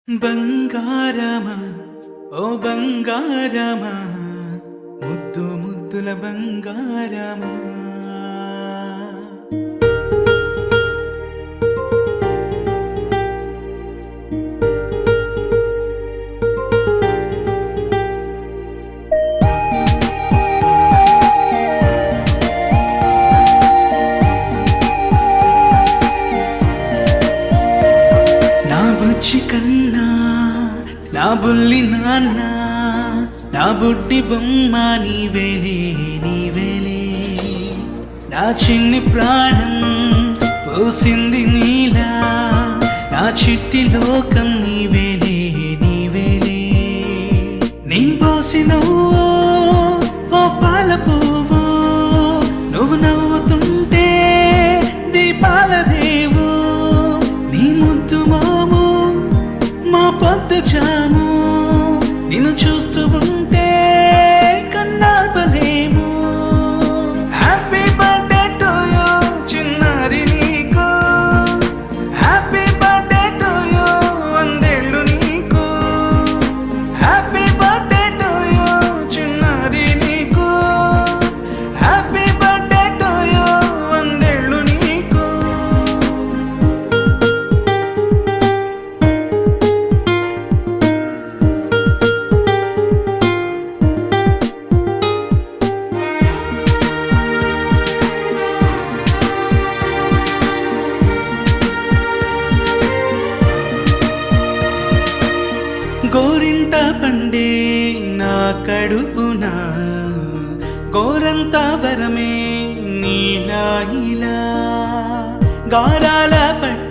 బంగారమా ఓ బంగారమా ముద్దు ముద్దుల బంగారమా నా బుజ్జి కన్నా నా బుల్లి నాన్న నా బుడ్డి బొమ్మ నీవేలే నీవేలే నా చిన్ని ప్రాణం పోసింది నీలా నా చిట్టి లోకం నీవేలే నీవేలే నీ పోసినవో ఓ పాల పువ్వు నువ్వు నవ్వుతుంటే దీపాల రేవు నీ ముద్దు మాము మా పొద్దు జాము నిన్ను చూస్తూ ఉంటే కన్నార్పలేము. హ్యాపీ బర్త్డే టు యూ చిన్నారి నీకు, హ్యాపీ బర్త్డే టు యూ వందేళ్ళు నీకు, హ్యాపీ బర్త్డే టు యూ చిన్నారి నీకు, హ్యాపీ బర్త్డే టు యూ వందేళ్ళు నీకు. గోరింట పండే నా కడుపున గోరంత వరమే నీలా ఇలా గారాల పట్టి